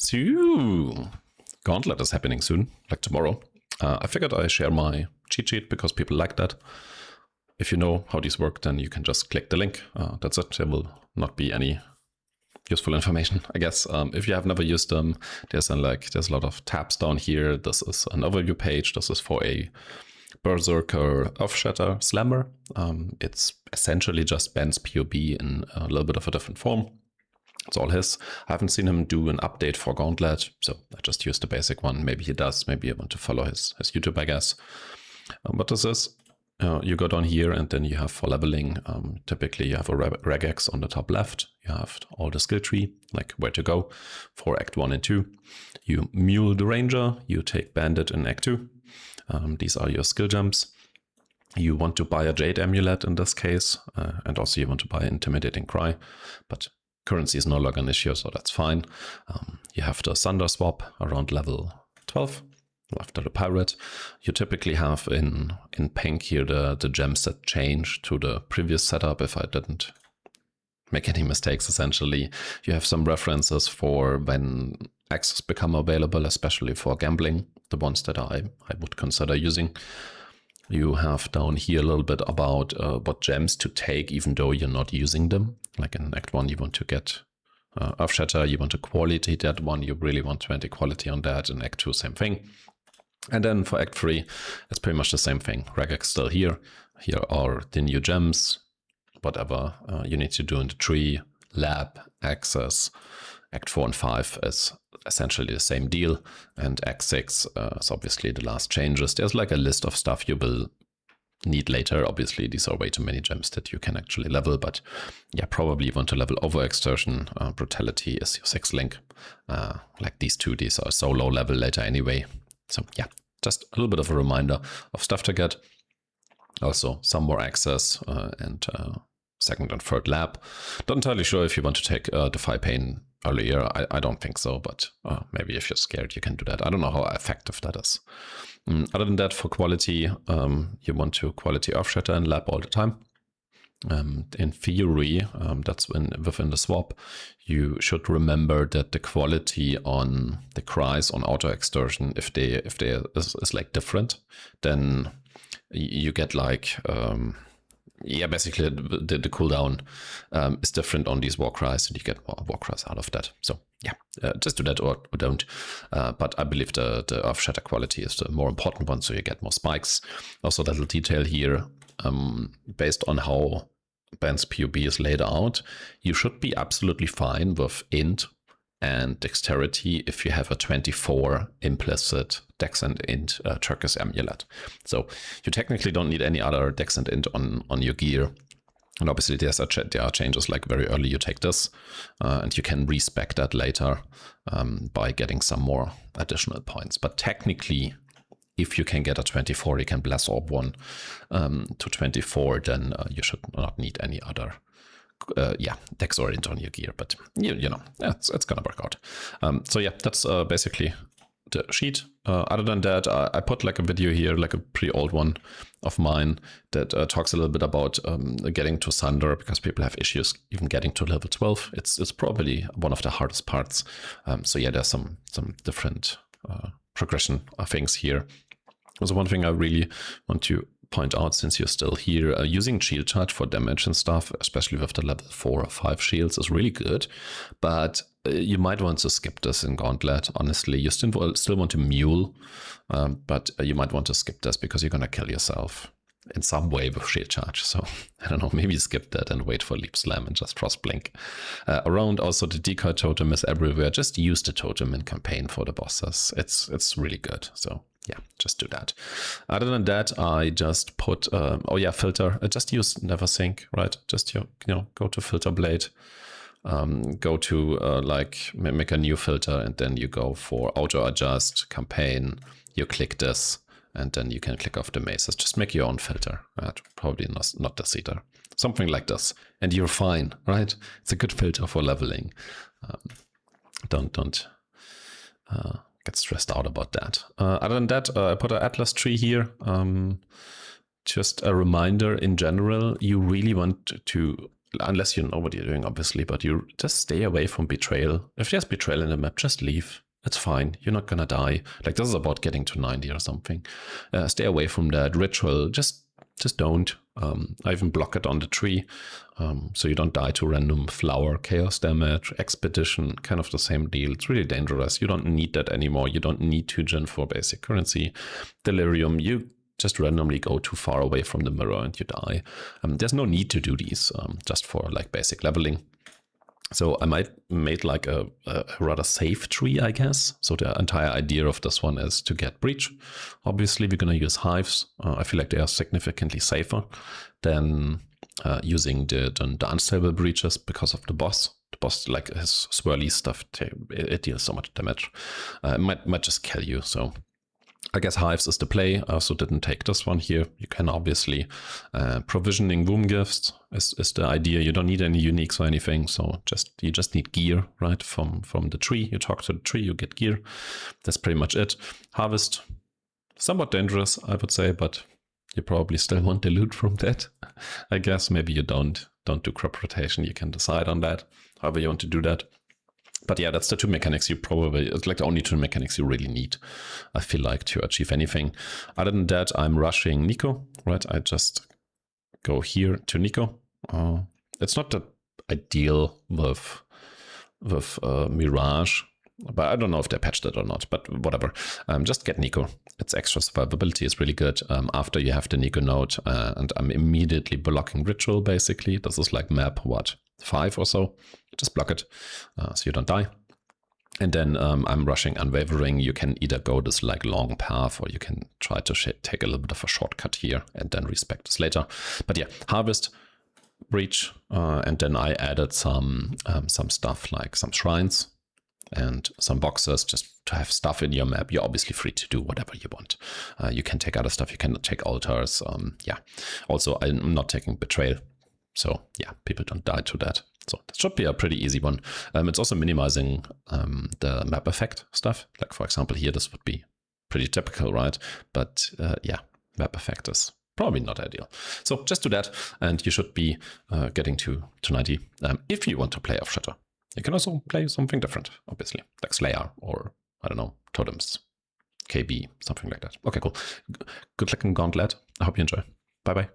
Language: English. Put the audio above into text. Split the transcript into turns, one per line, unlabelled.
So, Gauntlet is happening soon, like tomorrow. I figured I share my cheat sheet because people like that. If you know how these work, then you can just click the link. That's it. There will not be any useful information, I guess. If you have never used them, there's a lot of tabs down here. This is an overview page. This is for a Berserker Earthshatter Slammer. It's essentially just Ben's POB in a little bit of a different form. It's all his. I haven't seen him do an update for Gauntlet, so I just used the basic one. Maybe he does. Maybe I want to follow his YouTube, I guess. What this is, you go down here and then you have for leveling, typically you have a regex on the top left. You have all the skill tree, like where to go for Act 1 and 2. You mule the ranger, you take bandit in Act 2. These are your skill jumps. You want to buy a jade amulet in this case, and also you want to buy intimidating cry, but currency is no longer an issue, so that's fine. You have the Thunder swap around level 12 after the pirate. You typically have in pink here the gems that change to the previous setup if I didn't make any mistakes. Essentially, you have some references for when access become available, especially for gambling, the ones that I would consider using. You have down here a little bit about what gems to take even though you're not using them. Like in Act 1 you want to get Earthshatter, you want to quality that one, you really want 20 quality on that. In Act 2 same thing. And then for Act 3 it's pretty much the same thing. Regex still here. Here are the new gems, whatever you need to do in the tree, lab, access. Act 4 and 5 is essentially the same deal, and Act 6 is obviously the last changes. There's like a list of stuff you will need later. Obviously these are way too many gems that you can actually level, but yeah, probably you want to level over extortion. Brutality is your 6th link. Like these are so low level later anyway. So yeah, just a little bit of a reminder of stuff to get. Also some more access and second and third lab. Not entirely sure if you want to take Defy Pain earlier. I don't think so, but maybe if you're scared you can do that. I don't know how effective that is. Other than that, for quality, you want to quality Earthshatter and lab all the time. In theory, that's within the swap, you should remember that the quality on the cries on auto extortion, if they is like different, then you get like yeah, basically the cooldown is different on these war cries, and you get more war cries out of that. So yeah, just do that or don't. But I believe the Earthshatter quality is the more important one, so you get more spikes. Also, that little detail here, based on how Ben's POB is laid out, you should be absolutely fine with int and dexterity if you have a 24 implicit dex and int Turkish amulet. So you technically don't need any other dex and int on your gear. And obviously there are changes, like very early you take this and you can respec that later by getting some more additional points. But technically, if you can get a 24, you can bless orb one to 24, then you should not need any other yeah, dex or int on your gear, but you know, yeah, it's gonna work out. So yeah, that's basically the sheet. Other than that, I put like a video here, like a pretty old one of mine that talks a little bit about getting to Thunder, because people have issues even getting to level 12. It's probably one of the hardest parts. So yeah, there's some different progression things here. Also, one thing I really want to point out, since you're still here, using shield charge for damage and stuff, especially with the level 4 or 5 shields, is really good. But you might want to skip this in Gauntlet. Honestly, you still want to mule, but you might want to skip this because you're gonna kill yourself in some way with shield charge. So I don't know, maybe skip that and wait for leap slam and just cross blink. Around also, the decoy totem is everywhere. Just use the totem in campaign for the bosses. It's really good. So yeah, just do that. Other than that, I just put oh yeah, filter. Just use never sync, right? Just you know, go to filter blade, go to like make a new filter, and then you go for auto adjust campaign. You click this, and then you can click off the mazes. Just make your own filter. Probably not this either. Something like this, and you're fine, right? It's a good filter for leveling. Don't get stressed out about that. Other than that, I put an atlas tree here. Just a reminder, in general, you really want to unless you know what you're doing, obviously, but you just stay away from betrayal. If there's betrayal in the map, just leave. It's fine. You're not gonna die. Like, this is about getting to 90 or something. Stay away from that ritual. Just don't. I even block it on the tree, so you don't die to random flower, chaos damage, expedition, kind of the same deal. It's really dangerous. You don't need that anymore. You don't need 2 gen for basic currency. Delirium, you just randomly go too far away from the mirror and you die. There's no need to do these just for like basic leveling. So I might made like a rather safe tree, I guess. So the entire idea of this one is to get breach. Obviously, we're going to use hives. I feel like they are significantly safer than using the unstable breaches because of the boss. The boss, like his swirly stuff, it deals so much damage. It might just kill you. So I guess hives is the play. I also didn't take this one here. You can obviously provisioning womb gifts is the idea. You don't need any uniques or anything, so you just need gear, right? From the tree. You talk to the tree, you get gear. That's pretty much it. Harvest, somewhat dangerous, I would say, but you probably still want the loot from that. I guess maybe you don't do crop rotation. You can decide on that, however you want to do that. But yeah, that's the 2 mechanics it's like the only 2 mechanics you really need, I feel like, to achieve anything. Other than that, I'm rushing Nico, right? I just go here to Nico. It's not that ideal with Mirage, but I don't know if they patched it or not, but whatever. Just get Nico. Its extra survivability is really good after you have the Nico node, and I'm immediately blocking Ritual, basically. This is like map, 5 or so. Just block it so you don't die. And then I'm rushing Unwavering. You can either go this like long path, or you can try to take a little bit of a shortcut here and then respec this later. But yeah, Harvest, Breach, and then I added some stuff like some shrines and some boxes just to have stuff in your map. You're obviously free to do whatever you want. You can take other stuff. You can take altars. Yeah. Also, I'm not taking Betrayal. So yeah, people don't die to that. So that should be a pretty easy one. It's also minimizing the map effect stuff. Like, for example, here, this would be pretty typical, right? But yeah, map effect is probably not ideal. So just do that, and you should be getting to 90. If you want to play Earthshatter, you can also play something different, obviously, like Slayer or, I don't know, Totems, KB, something like that. Okay, cool. Good luck in Gauntlet. I hope you enjoy. Bye-bye.